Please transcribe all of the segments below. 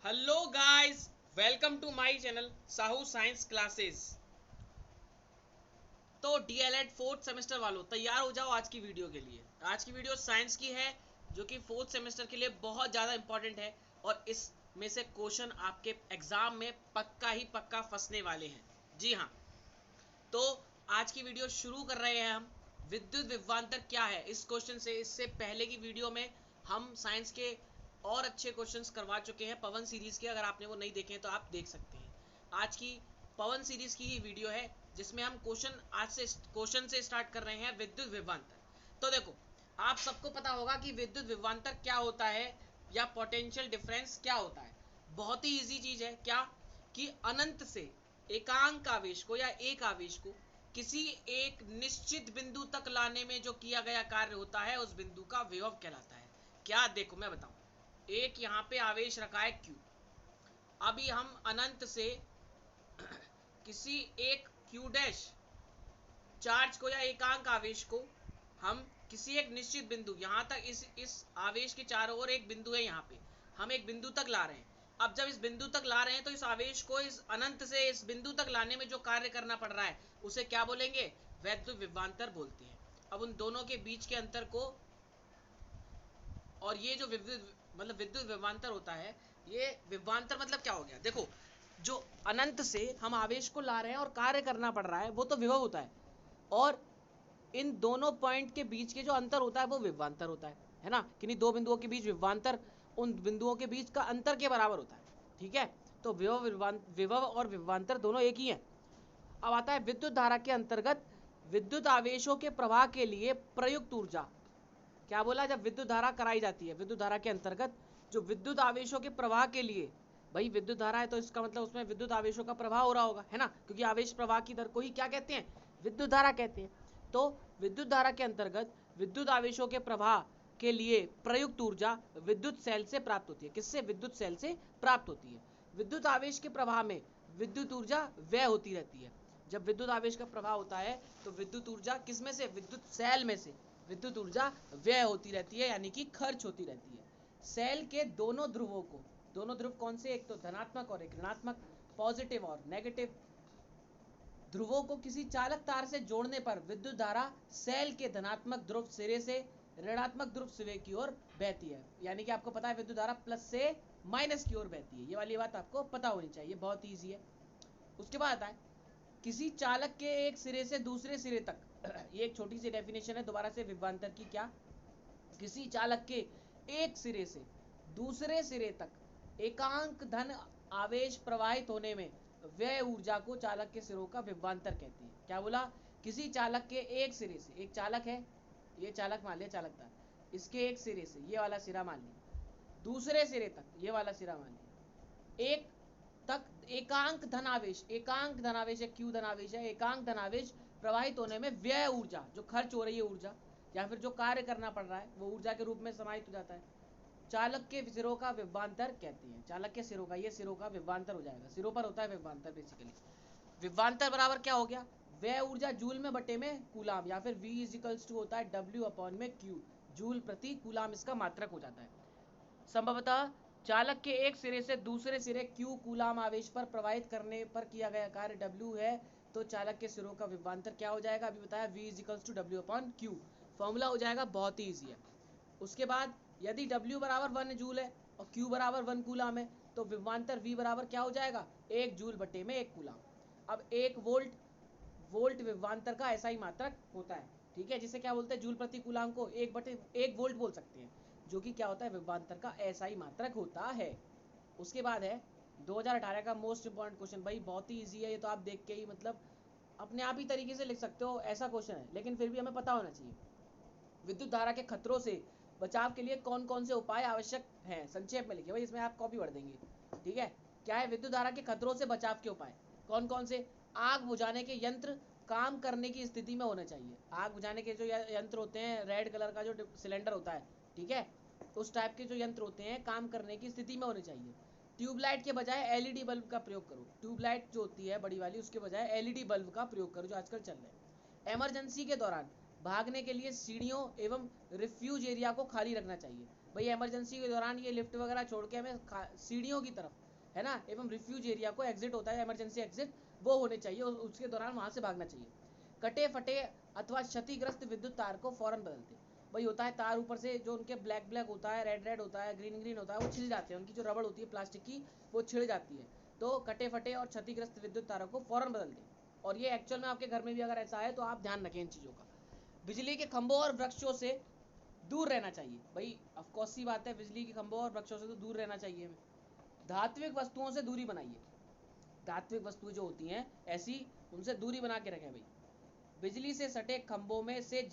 Hello guys, welcome to my channel Sahu science classes. तो DElEd fourth semester वालों तैयार हो जाओ आज की वीडियो के लिए। आज की वीडियो साइंस की है जो कि फोर्थ सेमेस्टर के लिए बहुत ज़्यादा इंपॉर्टेंट है और इसमें से क्वेश्चन आपके एग्जाम में पक्का ही पक्का फंसने वाले हैं। जी हाँ, तो आज की वीडियो शुरू कर रहे हैं हम। विद्युत विभवांतर क्या है इस क्वेश्चन से। इससे पहले की वीडियो में हम साइंस के और अच्छे क्वेश्चंस करवा चुके हैं पवन सीरीज के। अगर आपने वो नहीं देखे तो आप देख सकते हैं। आज की पवन सीरीज की ही वीडियो है जिसमें हम क्वेश्चन से स्टार्ट कर रहे हैं विद्युत विभवांतर। तो देखो, आप सबको पता होगा कि विद्युत विभवांतर क्या होता है या पोटेंशियल डिफरेंस क्या होता है। बहुत ही इजी चीज है। क्या कि अनंत से एकांक आवेश को या एक आवेश को किसी एक निश्चित बिंदु तक लाने में जो किया गया कार्य होता है उस बिंदु का विभव कहलाता है। क्या देखो मैं बताऊं, एक यहाँ पे आवेश रखा है Q। अभी हम अनंत से किसी एक Q डैश चार्ज को या एकांक आवेश को हम किसी एक निश्चित बिंदु, यहाँ तक इस आवेश के चारों ओर एक बिंदु है, यहाँ पे हम एक बिंदु तक ला रहे हैं। अब जब इस बिंदु तक ला रहे हैं तो इस आवेश को इस अनंत से इस बिंदु तक लाने में जो कार्य करना पड़ रहा है उसे क्या बोलेंगे? वैद्युत विभवांतर बोलते हैं। अब उन दोनों के बीच के अंतर को, और ये जो विद्युत विभवांतर होता है, ये विभवांतर मतलब क्या हो गया? देखो, जो अनंत से हम आवेश को ला रहे हैं और कार्य करना पड़ रहा है वो तो विभव होता है, और इन दोनों पॉइंट के बीच के जो अंतर होता है वो विभवांतर होता है ना। किन्हीं दो बिंदुओं के बीच विभवांतर उन बिंदुओं के बीच का अंतर के बराबर होता है। ठीक है, तो विभव और विभवांतर दोनों एक ही हैं। अब आता है विद्युत धारा के अंतर्गत विद्युत आवेशों के प्रवाह के लिए प्रयुक्त ऊर्जा। क्या बोला? जब विद्युत धारा कराई जाती है, विद्युत धारा के अंतर्गत जो विद्युत आवेशों के प्रवाह के लिए, भाई विद्युत धारा है तो इसका मतलब उसमें विद्युत आवेशों का प्रवाह हो रहा होगा, है ना, क्योंकि आवेश प्रवाह की दर को ही क्या कहते हैं? विद्युत धारा कहते हैं। तो विद्युत धारा के अंतर्गत विद्युत आवेशों के प्रवाह के लिए प्रयुक्त ऊर्जा विद्युत सेल से प्राप्त होती है। किससे? विद्युत सेल से प्राप्त होती है। विद्युत आवेश के प्रवाह में विद्युत ऊर्जा व्यय होती रहती है। जब विद्युत आवेश का प्रवाह होता है तो विद्युत ऊर्जा किस में से? विद्युत सेल में से विद्युत ऊर्जा व्यय होती रहती है, यानी कि खर्च होती रहती है। सेल के दोनों ध्रुवों को, दोनों ध्रुव कौन से? एक तो धनात्मक और एक ऋणात्मक, पॉजिटिव और नेगेटिव ध्रुवों को किसी चालक तार से जोड़ने पर विद्युत धारा सेल के धनात्मक ध्रुव सिरे से ऋणात्मक ध्रुव सिरे की ओर बहती है। यानी कि आपको पता है विद्युत धारा प्लस से माइनस की ओर बहती है। ये वाली बात आपको पता होनी चाहिए, बहुत ईजी है। उसके बाद आता है किसी चालक के एक सिरे से दूसरे सिरे तक ये एक छोटी सी डेफिनेशन है दोबारा से विभवांतर की। क्या? किसी चालक के एक सिरे से दूसरे सिरे तक एकांक धन आवेश प्रवाहित होने में व्यय ऊर्जा को चालक के सिरों का विभवांतर कहती है। क्या बोला? किसी चालक के एक सिरे से, एक चालक है, ये चालक मान लिया, चालक था, इसके एक सिरे से ये वाला सिरा मान लिया, दूसरे सिरे तक ये वाला सिरा मान लिया, एक तक एकांक धनावेश, एकांक धनावेश है, क्यू धनावेश है, एकांक धनावेश प्रवाहित होने में व्यय ऊर्जा, जो खर्च हो रही है ऊर्जा या फिर जो कार्य करना पड़ रहा है वो ऊर्जा के रूप में समाहित हो जाता है, चालक के सिरों का विभवांतर कहते हैं। चालक के सिरों का, ये सिरों का विभवांतर हो जाएगा। सिरों पर होता है विभवांतर बेसिकली। विभवांतर बराबर क्या हो गया? व्यय ऊर्जा जूल में बटे में कूलाम, या फिर V इज होता है W अपॉन में Q, जूल प्रति कूलाम इसका मात्रक हो जाता है। संभवतः चालक के एक सिरे से दूसरे सिरे Q कूलाम आवेश पर प्रवाहित करने पर किया गया कार्य W है, तो चालक के सिरों का विभवांतर क्या हो जाएगा? अभी बताया V is W upon Q। Formula हो जाएगा, बहुत ही ईजी है। उसके बाद यदि W बराबर 1 जूल है और Q बराबर 1 कूलाम है तो विभवांतर V बराबर क्या हो जाएगा? 1 जूल बटे में 1 कूलाम। अब 1 वोल्ट विभवांतर का ऐसा ही मात्रक होता है। ठीक है, जिसे क्या बोलते हैं? जूल प्रति कूलाम को 1 वोल्ट बोल सकते हैं, जो कि क्या होता है? विभवांतर का ऐसा ही मात्रक होता है। उसके बाद है 2018 का मोस्ट इंपॉर्टेंट क्वेश्चन। भाई बहुत ही ईजी है ये, तो आप देख के ही मतलब अपने आप ही तरीके से लिख सकते हो, ऐसा क्वेश्चन है, लेकिन फिर भी हमें पता होना चाहिए। विद्युत धारा के खतरों से बचाव के लिए कौन कौन से उपाय आवश्यक हैं? संक्षेप में लिखिए भाई, इसमें आप कॉपी भर देंगे। ठीक है, क्या है विद्युत धारा के खतरों से बचाव के उपाय? कौन कौन से? आग बुझाने के यंत्र काम करने की स्थिति में होने चाहिए। आग बुझाने के जो यंत्र होते हैं, रेड कलर का जो सिलेंडर होता है, ठीक है, उस टाइप के जो यंत्र होते हैं काम करने की स्थिति में होने चाहिए। ट्यूबलाइट के बजाय एलईडी बल्ब का प्रयोग करो। ट्यूबलाइट जो होती है बड़ी वाली, उसके बजाय एलईडी बल्ब का प्रयोग करो जो आजकल चल रहे हैं। इमरजेंसी के दौरान भागने के लिए सीढ़ियों एवं रिफ्यूज एरिया को खाली रखना चाहिए। भाई इमरजेंसी के दौरान ये लिफ्ट वगैरह छोड़ के हमें सीढ़ियों की तरफ, है ना, एवं रिफ्यूज एरिया को एग्जिट होता है इमरजेंसी एग्जिट, वो होने चाहिए, उसके दौरान वहां से भागना चाहिए। कटे फटे अथवा क्षतिग्रस्त विद्युत तार को फौरन बदलते। भाई होता है तार ऊपर से जो उनके ब्लैक ब्लैक होता है, रेड रेड होता है, ग्रीन ग्रीन होता है, वो छिल जाते हैं, उनकी जो रबड़ होती है प्लास्टिक की वो छिड़ जाती है। तो कटे फटे और क्षतिग्रस्त विद्युत तारों को फौरन बदल दें। और ये एक्चुअल में आपके घर में भी अगर ऐसा है तो आप ध्यान रखें इन चीज़ों का। बिजली के खंभों और वृक्षों से दूर रहना चाहिए। भाई ऑफकोर्स सी बात है, बिजली के खंभों और वृक्षों से तो दूर रहना चाहिए हमें। धात्विक वस्तुओं से दूरी बनाइए। धात्विक वस्तुएं जो होती हैं ऐसी, उनसे दूरी बना के रखें भाई। बिजली से सटे खंभों में से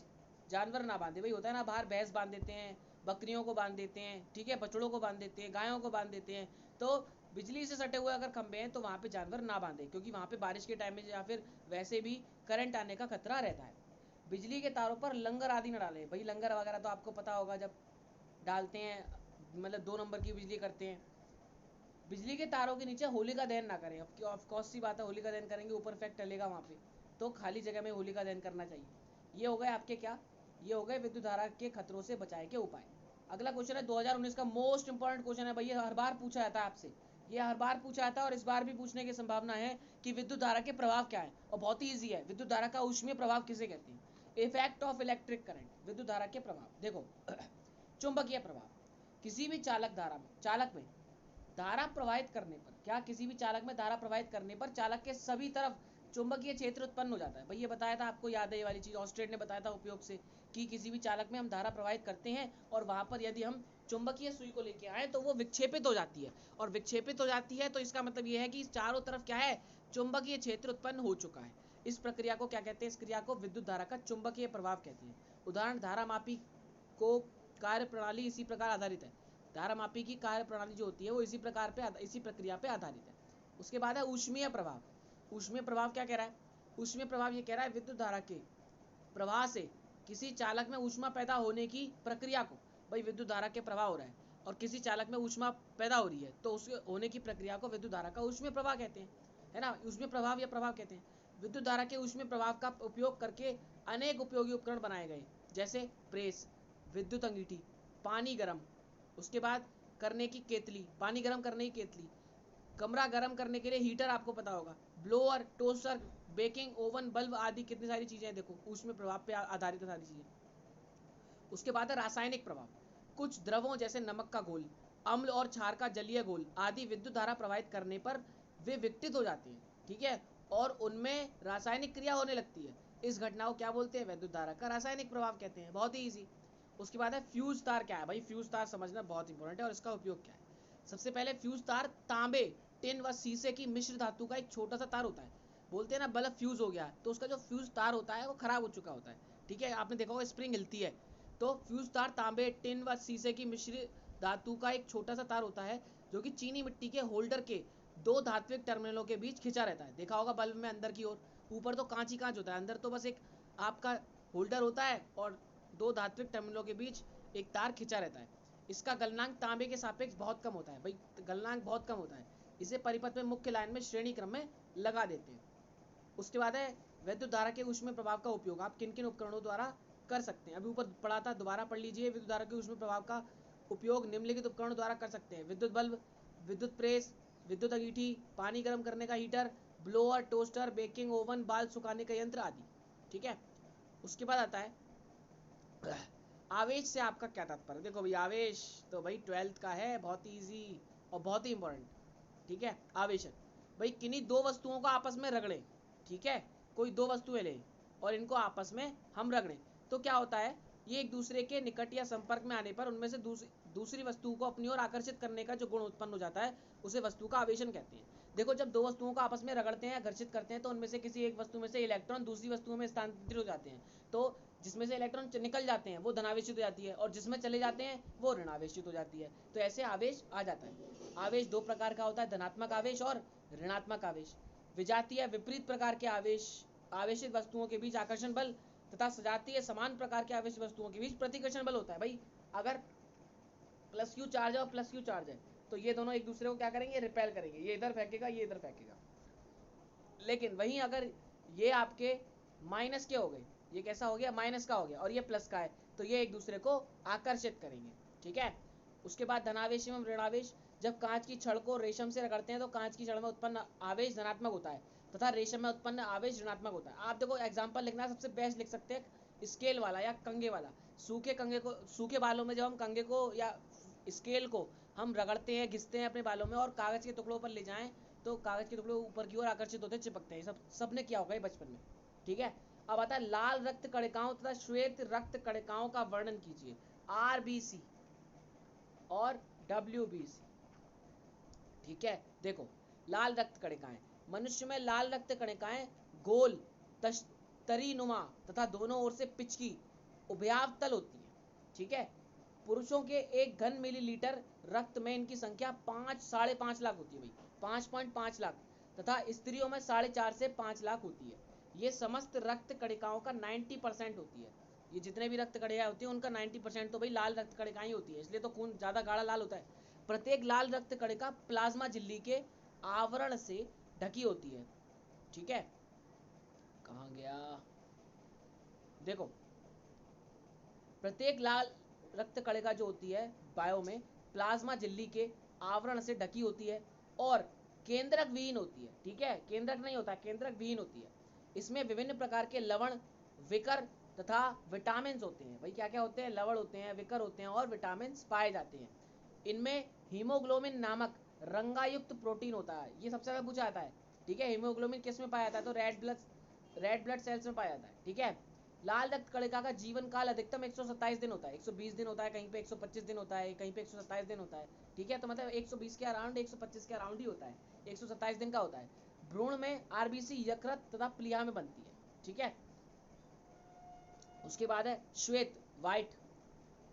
जानवर ना बांधे। भाई होता है ना, बाहर भैंस बांध देते हैं, बकरियों को बांध देते हैं, ठीक है, बछड़ों को बांध देते हैं, गायों को बांध देते हैं। तो बिजली से सटे हुए अगर खंभे हैं तो वहाँ पे जानवर ना बांधे, क्योंकि वहाँ पे बारिश के टाइम में या फिर वैसे भी करंट आने का खतरा रहता है। बिजली के तारों पर लंगर आदि न डालें। भाई लंगर वगैरह तो आपको पता होगा, जब डालते हैं मतलब 2 नंबर की बिजली करते हैं। बिजली के तारों के नीचे होलिका दहन ना करें। अब ऑफकोर्स सी बात है, होलिका दहन करेंगे ऊपर इफेक्ट टलेगा वहाँ पे, तो खाली जगह में होलिका दहन करना चाहिए। ये हो गए आपके क्या, ये हो गए विद्युत धारा के खतरों से बचाए के उपाय। अगला क्वेश्चन है 2019 का मोस्ट इंपॉर्टेंट क्वेश्चन है भाई, ये हर बार पूछा जाता है आपसे, ये हर बार पूछा जाता है और इस बार भी पूछने की संभावना है कि विद्युत धारा के प्रभाव क्या है। और बहुत ही ईजी है, विद्युत धारा का ऊष्मीय प्रभाव किसे कहते हैं। इफेक्ट ऑफ इलेक्ट्रिक करंट, विद्युत धारा के प्रभाव। देखो चुंबकीय प्रभाव, किसी भी चालक में धारा प्रवाहित करने पर, क्या किसी भी चालक में धारा प्रवाहित करने पर चालक के सभी तरफ चुंबकीय क्षेत्र उत्पन्न हो जाता है। भाई ये बताया था आपको, याद है ये वाली चीज, ऑस्ट्रेट ने बताया था उपयोग से, कि किसी भी चालक में हम धारा प्रवाहित करते हैं और वहां पर यदि हम चुंबकीय सुई को लेके आए तो वो विक्षेपित हो जाती है, और विक्षेपित हो जाती है तो इसका मतलब ये है कि चारों तरफ क्या है, चुंबकीय क्षेत्र उत्पन्न हो चुका है। इस प्रक्रिया को क्या कहते हैं, इस क्रिया को विद्युत धारा का चुंबकीय प्रभाव कहते हैं। उदाहरण, धारा मापी को कार्य प्रणाली इसी प्रकार आधारित है। धारा मापी की कार्य प्रणाली जो होती है वो इसी प्रक्रिया पे आधारित है। उसके बाद है ऊष्मीय प्रभाव। ऊष्मीय प्रभाव क्या कह रहा है, ऊष्मीय प्रभाव ये कह रहा है विद्युत धारा के प्रवाह से किसी चालक में ऊष्मा पैदा होने की प्रक्रिया को, भाई विद्युत धारा के प्रवाह हो रहा है और किसी चालक में ऊष्मा पैदा हो रही है तो उसके होने की प्रक्रिया को विद्युत धारा का ऊष्मीय प्रवाह कहते हैं, है ना, ऊष्मीय प्रभाव या प्रभाव कहते हैं। विद्युत धारा के ऊष्मीय प्रभाव का उपयोग करके अनेक उपयोगी उपकरण बनाए गए, जैसे प्रेस, विद्युत अंगीठी, पानी गर्म, उसके बाद करने की केतली, पानी गर्म करने की केतली, कमरा गर्म करने के लिए हीटर आपको पता होगा, blower, toaster, baking oven, bulb आदि कितनी सारी चीजें हैं, देखो ऊष्मीय प्रभाव पे आधारित सारी चीजें। उसके बाद है रासायनिक प्रभाव। कुछ द्रवों जैसे नमक का घोल, अम्ल और क्षार का जलीय घोल आदि विद्युत धारा प्रवाहित करने पर वे विकटित हो जाते हैं, ठीक है, और उनमें रासायनिक क्रिया होने लगती है। इस घटना को क्या बोलते हैं, विद्युत धारा का रासायनिक प्रभाव कहते हैं, बहुत ही ईजी। उसके बाद है फ्यूज तार। क्या है भाई, फ्यूज तार समझना बहुत इंपॉर्टेंट है और इसका उपयोग क्या है। सबसे पहले फ्यूज तार तांबे, टिन व शीशे की मिश्र धातु का एक छोटा सा तार होता है। बोलते हैं ना बल्ब फ्यूज हो गया, तो उसका जो फ्यूज तार होता है वो खराब हो चुका होता है, ठीक है, आपने देखा होगा स्प्रिंग हिलती है, तो फ्यूज तार तांबे, टिन व शीशे की मिश्र धातु का एक छोटा सा तार होता है जो कि चीनी मिट्टी के होल्डर के दो धात्विक टर्मिनलों के बीच खिंचा रहता है। देखा होगा बल्ब में अंदर की ओर, ऊपर तो कांच ही कांच होता है, अंदर तो बस एक आपका होल्डर होता है और दो धात्विक टर्मिनलों के बीच एक तार खिंचा रहता है। इसका गलनांक तांबे के सापेक्ष बहुत कम होता है, भाई गलनांक बहुत कम होता है। इसे परिपथ में मुख्य लाइन में श्रेणी क्रम में लगा देते हैं। उसके बाद है विद्युत धारा के ऊष्मीय प्रभाव का उपयोग आप किन किन उपकरणों द्वारा कर सकते हैं। अभी ऊपर पढ़ा था, दोबारा पढ़ लीजिए। विद्युत धारा के ऊष्मीय प्रभाव का उपयोग निम्नलिखित उपकरणों द्वारा कर सकते हैं: विद्युत बल्ब, विद्युत प्रेस, विद्युत अंगीठी, पानी गर्म करने का heater, blower, toaster, baking oven, बाल सुखाने का यंत्र आदि, ठीक है। उसके बाद आता है आवेश से आपका क्या तात्पर्य। देखो भाई आवेश तो भाई 12th का है, बहुत ही ईजी और बहुत ही इंपॉर्टेंट, ठीक है। आवेशक, भाई किन्हीं दो वस्तुओं को आपस में रगड़े, ठीक है, कोई दो वस्तुएं लें और इनको आपस में हम रगड़ें तो क्या होता है, ये एक दूसरे के निकट या संपर्क में आने पर उनमें से दूसरी वस्तु को अपनी ओर आकर्षित करने का जो गुण उत्पन्न हो जाता है उसे वस्तु का आवेशन कहते हैं। देखो जब दो वस्तुओं को आपस में रगड़ते हैं, घर्षित करते हैं, तो उनमें से किसी एक वस्तु में से इलेक्ट्रॉन दूसरी वस्तुओं में स्थानांतरित हो जाते हैं। तो जिसमें से इलेक्ट्रॉन निकल जाते हैं वो धनावेशित हो जाती है और जिसमें चले जाते हैं वो ऋणावेशित हो जाती है। तो ऐसे आवेश आ जाता है। आवेश दो प्रकार का होता है, धनात्मक आवेश और ऋणात्मक आवेश। विजातीय विपरीत प्रकार के आवेश आवेशित वस्तुओं के बीच आकर्षण बल तथा सजातीय समान प्रकार के आवेशित वस्तुओं के बीच प्रतिकर्षण बल होता है। भाई अगर प्लस क्यू चार्ज है और प्लस क्यू चार्ज है तो ये दोनों एक दूसरे को क्या करेंगे, रिपेल करेंगे, ये इधर फेंकेगा ये इधर फेंकेगा। लेकिन वहीं अगर ये आपके माइनस के हो गए, ये कैसा हो गया, माइनस का हो गया, और ये प्लस का है, तो ये एक दूसरे को आकर्षित करेंगे, ठीक है। उसके बाद धनावेश एवं ऋणावेश, जब कांच की छड़ को रेशम से रगड़ते हैं तो कांच की छड़ में उत्पन्न आवेश धनात्मक होता है तथा रेशम में उत्पन्न आवेश ऋणात्मक होता है। आप देखो एग्जाम्पल लिखना है, सबसे बेस्ट लिख सकते हैं स्केल वाला या कंगे वाला। सूखे कंगे को, सूखे बालों में जब हम कंगे को या स्केल को हम रगड़ते हैं, घिसते हैं अपने बालों में और कागज के टुकड़ों पर ले जाएं तो कागज के टुकड़े ऊपर की ओर आकर्षित होते चिपकते हैं। सबने किया होगा ये बचपन में, ठीक है। अब आता है लाल रक्त कणिकाओं तथा श्वेत रक्त कणिकाओं का वर्णन कीजिए। आरबीसी और डब्ल्यूबीसी, ठीक है। देखो लाल रक्त कणिकाएं, मनुष्य में लाल रक्त कणिकाएं गोल, तश्तरीनुमा तथा दोनों ओर से पिचकी उभयावतल होती है, ठीक है। पुरुषों के 1 घन मिलीलीटर रक्त में इनकी संख्या 5-5.5 लाख होती है भाई, 5.5 लाख, तथा स्त्रियों में 4.5 से 5 लाख होती है। ये समस्त रक्त कणिकाओं का 90% होती है। ये जितने भी रक्त कणिकाएं होती है उनका 90% तो भाई लाल रक्त कणिकाएं होती है, इसलिए तो खून ज्यादा गाढ़ा लाल होता है। प्रत्येक लाल रक्त कणिका प्लाज्मा झिल्ली के आवरण से ढकी होती है, ठीक है। कहाँ गया, देखो प्रत्येक लाल रक्त कणिका जो होती है बायो में प्लाज्मा झिल्ली के आवरण से ढकी होती है और केंद्रक विहीन होती है, ठीक है। केंद्रक नहीं होता, केंद्रक विहीन होती है। इसमें विभिन्न प्रकार के लवण, विकर तथा विटामिन होते हैं। भाई क्या क्या होते हैं, लवण होते हैं, विकर होते हैं और विटामिन पाए जाते हैं। इनमें हीमोग्लोबिन नामक रंगायुक्त प्रोटीन होता है, ये सबसे ज्यादा पूछा जाता है, ठीक है। हीमोग्लोबिन किस में पाया जाता है, तो रेड ब्लड सेल्स में पाया जाता है, ठीक है। लाल रक्त कणिका का जीवन काल अधिकतम 127 दिन होता है, 120 दिन होता है, कहीं पे 125 दिन होता है, कहीं पे 127 दिन होता है, ठीक है। तो मतलब 120 के अराउंड, 125 के अराउंड ही होता है, 127 दिन का होता है। भ्रूण में आरबीसी यकृत तथा प्लीहा में बनती है, ठीक है। उसके बाद है श्वेत, व्हाइट,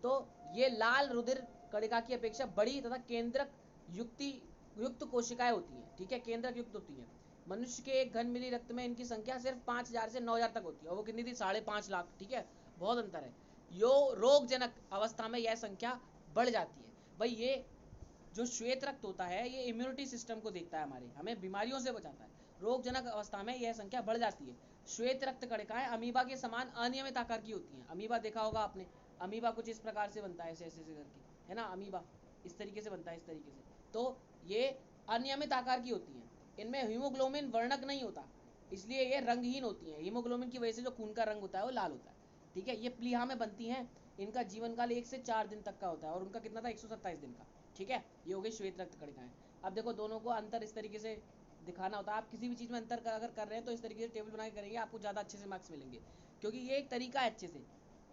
तो ये लाल रुधिर कणिका की अपेक्षा बड़ी तथा केंद्रक युक्त कोशिकाएं होती हैं, ठीक है, केंद्रक युक्त होती हैं। मनुष्य के 1 घन मिली रक्त में इनकी संख्या सिर्फ 5,000 से 9,000 तक होती है, और वो कितनी थी, 5.5 लाख, ठीक है। बहुत अंतर है। यो रोगजनक अवस्था में यह संख्या बढ़ जाती है। भाई ये जो श्वेत रक्त होता है ये इम्यूनिटी सिस्टम को देखता है, हमारे, हमें बीमारियों से बचाता है। रोगजनक अवस्था में यह संख्या बढ़ जाती है। श्वेत रक्त कणिकाएं अमीबा के समान अनियमित आकार की होती हैं। अमीबा देखा होगा आपने, अमीबा कुछ इस प्रकार से बनता है, ऐसे ऐसे करके, है ना। अमीबा इस तरीके से बनता है, इस तरीके से। तो ये अनियमित आकार की होती हैं। इनमें हीमोग्लोबिन वर्णक नहीं होता, इसलिए ये रंगहीन होती हैं। हीमोग्लोबिन की वजह से जो खून का रंग होता है वो लाल होता है, ठीक है। ये प्लीहा में बनती हैं। इनका जीवन काल 1 से 4 दिन तक का होता है और उनका कितना था, 127 दिन का, ठीक है। ये हो गई श्वेत रक्त कणिकाएं। अब देखो दोनों को अंतर इस तरीके से दिखाना होता है। आप किसी भी चीज में अंतर अगर कर रहे हैं तो इस तरीके से टेबल बना के करेंगे, आपको ज्यादा अच्छे से मार्क्स मिलेंगे, क्योंकि ये एक तरीका है अच्छे से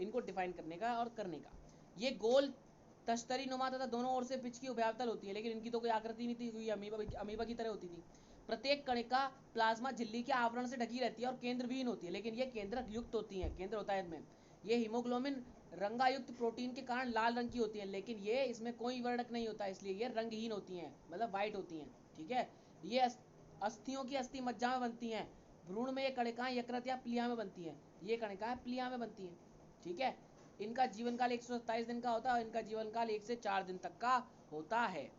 इनको डिफाइन करने का और करने का। ये गोल, तश्तरी नुमा तथा दोनों ओर से पिच की उभयावतल होती है, लेकिन इनकी तो कोई आकृति नहीं थी, अमीबा की तरह होती थी। प्रत्येक कणिका प्लाज्मा झिल्ली के आवरण से ढकी रहती है और केंद्र विहीन होती है, लेकिन ये केंद्रक युक्त होती है, केंद्र होता है इनमें। ये हीमोग्लोबिन रंगायुक्त प्रोटीन के कारण लाल रंग की होती हैं, लेकिन ये इसमें कोई वर्णक नहीं होता, इसलिए ये रंगहीन होती हैं, मतलब व्हाइट होती हैं, ठीक है। ये अस्थियों की अस्थि मज्जा में बनती हैं। भ्रूण में ये कणिकाएं यकृत या प्लीहा में बनती हैं। ये कणिकाएं प्लीहा में बनती हैं, ठीक है। इनका जीवन काल 127 दिन का होता है और इनका जीवन काल 1 से 4 दिन तक का होता है।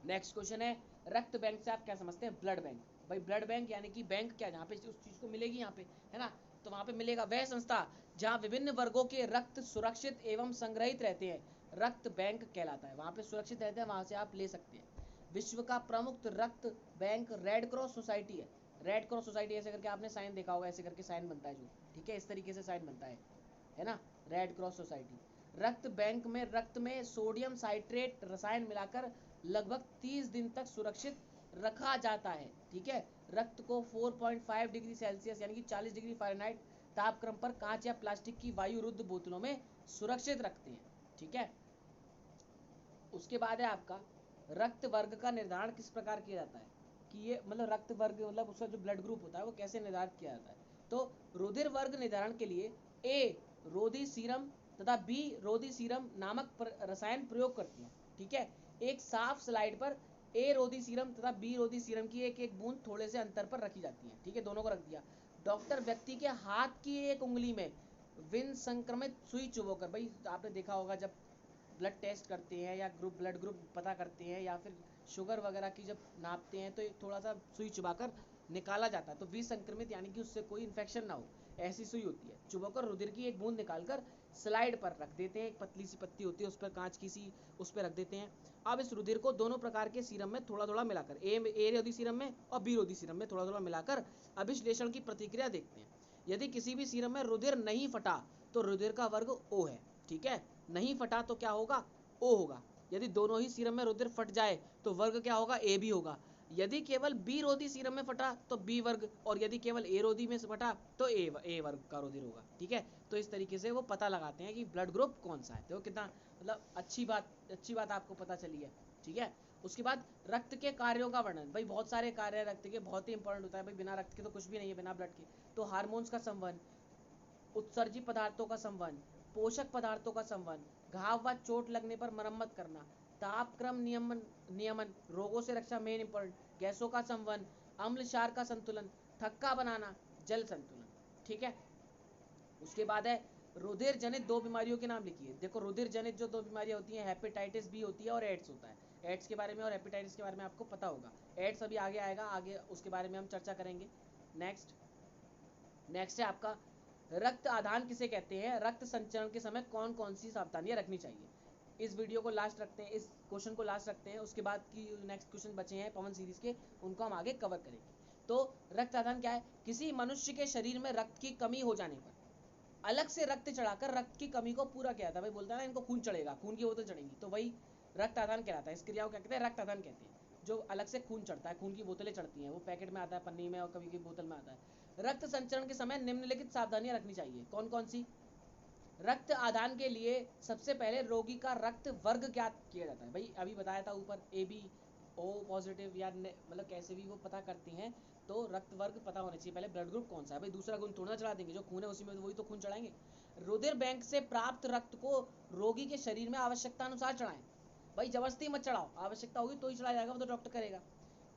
नेक्स्ट क्वेश्चन है, रक्त बैंक से आप क्या समझते हैं, ब्लड बैंक। भाई ब्लड बैंक यानी कि बैंक क्या, जहाँ पे उस चीज को मिलेगी, यहाँ पे, है ना, तो वहां पे मिलेगा वह संस्था जहाँ विभिन्न वर्गों के रक्त सुरक्षित एवं संग्रहित रहते हैं, रक्त बैंक कहलाता है। वहां पे सुरक्षित रहते हैं, वहां से आप ले सकते हैं। विश्व का प्रमुख रक्त बैंक रेड क्रॉस सोसाइटी है। रेड क्रॉस सोसाइटी ऐसे करके आपने साइन देखा होगा, ऐसे करके साइन बनता है जो, ठीक है, इस तरीके से साइन बनता है ना, रेड क्रॉस सोसाइटी। रक्त बैंक में रक्त में सोडियम साइट्रेट रसायन मिलाकर लगभग 30 दिन तक सुरक्षित रखा जाता है, ठीक है। रक्त को 4.5 डिग्री सेल्सियस यानी कि 40 डिग्री फ़ारेनहाइट तापक्रम पर कांच या प्लास्टिक की वायु रुद्ध बोतलों में सुरक्षित रखते हैं, ठीक है। उसके बाद है आपका रक्त वर्ग का निर्धारण किस प्रकार किया जाता है, कि ये मतलब रक्त वर्ग मतलब उसका जो ब्लड ग्रुप होता है वो कैसे निर्धारित किया जाता है। तो रुधिर वर्ग निर्धारण के लिए ए रोधी सीरम तथा बी रोधी सीरम नामक रसायन प्रयोग करती है, ठीक है। एक साफ स्लाइड पर ए रोधी सीरम तथा बी रोधी सीरम की एक एक बूंद थोड़े से अंतर पर रखी जाती है, ठीक है, दोनों को रख दिया। डॉक्टर व्यक्ति के हाथ की एक उंगली में विन संक्रमित सुई चुभोकर, भाई आपने देखा होगा जब ब्लड टेस्ट करते हैं या ब्लड ग्रुप पता करते हैं या फिर शुगर वगैरह की जब नापते हैं तो थोड़ा सा सुई चुबाकर निकाला जाता है, तो विसंक्रमित यानी कि उससे कोई इन्फेक्शन ना हो, ऐसी सुई होती है। चुबाकर रुधिर की एक बूंद निकालकर स्लाइड पर रख देते हैं, एक पतली सी पत्ती होती है उस पर, कांच की सी, उस पर रख देते हैं। अब इस रुधिर को दोनों प्रकार के सीरम में थोड़ा थोड़ा मिलाकर, ए रोधी सीरम में और बी रोधी सीरम में थोड़ा थोड़ा मिलाकर अभिश्लेषण की प्रतिक्रिया देखते हैं। यदि किसी भी सीरम में रुधिर नहीं फटा तो रुधिर का वर्ग O है, ठीक है। नहीं फटा तो क्या होगा, O होगा। यदि दोनों ही सीरम में रुधिर फट जाए तो वर्ग क्या होगा, A भी होगा। यदि केवल बी रोधी सीरम में फटा तो बी वर्ग, और यदि केवल ए रोधी में फटा तो ए वर्ग का रुधिर होगा, ठीक है। तो इस तरीके से वो पता लगाते हैं कि ब्लड ग्रुप कौन सा है। देखो कितना मतलब अच्छी बात आपको पता चली है, ठीक है। उसके बाद रक्त के कार्यों का वर्णन, भाई बहुत सारे कार्य है रक्त के, बहुत ही इंपॉर्टेंट होता है भाई, बिना रक्त के तो कुछ भी नहीं है, बिना ब्लड के। तो हार्मोन्स का संवहन, उत्सर्जी पदार्थों का संवहन, पोषक पदार्थों का संवहन, घाव व चोट लगने पर मरम्मत करना, तापक्रम नियमन, रोगों से रक्षा मेन इंपॉर्टेंट, गैसों का संवहन, अम्ल क्षार का संतुलन, थक्का बनाना, जल संतुलन, ठीक है। उसके बाद है रुधिर जनित दो बीमारियों के नाम लिखिए। देखो रुधिर जनित जो दो बीमारियां होती हैं, हेपेटाइटिस बी होती है और एड्स होता है। एड्स के बारे में और हेपेटाइटिस के बारे में आपको पता होगा। एड्स अभी आगे आएगा, आगे उसके बारे में हम चर्चा करेंगे। नेक्स्ट है आपका रक्त आदान किसे कहते हैं, रक्त संचरण के समय कौन कौन सी सावधानियां रखनी चाहिए। इस वीडियो को लास्ट रखते हैं, इस क्वेश्चन को लास्ट रखते हैं, उसके बाद की नेक्स्ट क्वेश्चन बचे हैं पवन सीरीज के, उनको हम आगे कवर करेंगे। तो रक्त आदान क्या है, किसी मनुष्य के शरीर में रक्त की कमी हो जाने पर अलग से रक्त चढ़ाकर रक्त की कमी को पूरा किया था। भाई बोलता है ना इनको खून चढ़ेगा, खून की बोतल चढ़ेगी, तो वही रक्त आदान कहलाता है। इस क्रिया को क्या कहते हैं, रक्त आदान कहते हैं। जो अलग से खून चढ़ता है, खून की बोतलें चढ़ती हैं, वो पैकेट में आता है, पन्नी में और कभी कभी बोतल में आता है। रक्त संचरण के समय निम्नलिखित सावधानियां रखनी चाहिए, कौन कौन सी। रक्त आदान के लिए सबसे पहले रोगी का रक्त वर्ग ज्ञात किया जाता है। भाई अभी बताया था ऊपर, ए बी ओ पॉजिटिव या मतलब कैसे भी वो पता करते हैं, तो रक्त वर्ग पता होना चाहिए। पहले ब्लड ग्रुप कौन सा है, भाई दूसरा खून थोड़ा चढ़ा देंगे, जो खून है उसी में वही तो खून चढ़ाएंगे। रुधिर बैंक से प्राप्त रक्त को रोगी के शरीर में आवश्यकता अनुसार चढ़ाएं। भाई जबरदस्ती मत चढ़ाओ, आवश्यकता होगी तो ही चढ़ाया जाएगा, वो तो डॉक्टर करेगा।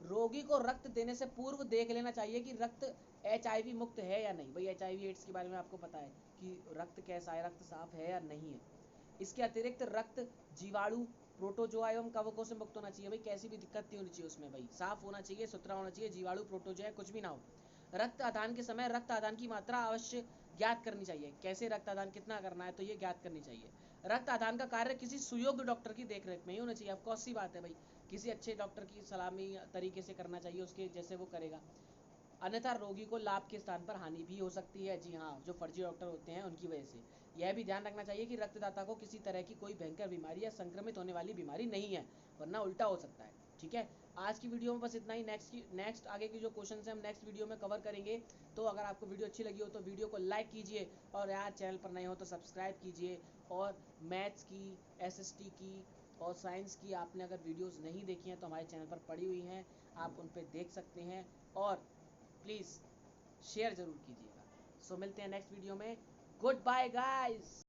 रोगी को रक्त देने से पूर्व देख लेना चाहिए कि रक्त HIV मुक्त है या नहीं। भाई HIV एड्स के बारे में आपको पता है कि रक्त कैसा है, रक्त साफ है या नहीं है। इसके अतिरिक्त रक्त जीवाणु, प्रोटोजोआ एवं कवकों से मुक्त होना चाहिए। भाई कैसी भी दिक्कत नहीं होनी चाहिए उसमें, भाई साफ होना चाहिए, सुथरा होना चाहिए, जीवाणु प्रोटोजोआ कुछ भी ना हो। रक्त आदान के समय रक्त आदान की मात्रा अवश्य ज्ञात करनी चाहिए। कैसे रक्त आदान कितना करना है, तो ये ज्ञात करनी चाहिए। रक्त आदान का कार्य किसी सुयोग्य डॉक्टर की देखरेख में ही होना चाहिए। ऑफकोर्स सी बात है भाई, किसी अच्छे डॉक्टर की सलामी तरीके से करना चाहिए, उसके जैसे वो करेगा। अन्यथा रोगी को लाभ के स्थान पर हानि भी हो सकती है। जी हाँ, जो फर्जी डॉक्टर होते हैं उनकी वजह से। यह भी ध्यान रखना चाहिए कि रक्तदाता को किसी तरह की कोई भयंकर बीमारी या संक्रमित होने वाली बीमारी नहीं है, वरना उल्टा हो सकता है, ठीक है। आज की वीडियो में बस इतना ही। नेक्स्ट आगे की जो क्वेश्चन है हम नेक्स्ट वीडियो में कवर करेंगे। तो अगर आपको वीडियो अच्छी लगी हो तो वीडियो को लाइक कीजिए, और यार चैनल पर नए हो तो सब्सक्राइब कीजिए। और मैथ्स की, SST की और साइंस की आपने अगर वीडियोस नहीं देखी हैं तो हमारे चैनल पर पड़ी हुई हैं, आप उन पर देख सकते हैं। और प्लीज़ शेयर ज़रूर कीजिएगा। सो मिलते हैं नेक्स्ट वीडियो में। Goodbye guys.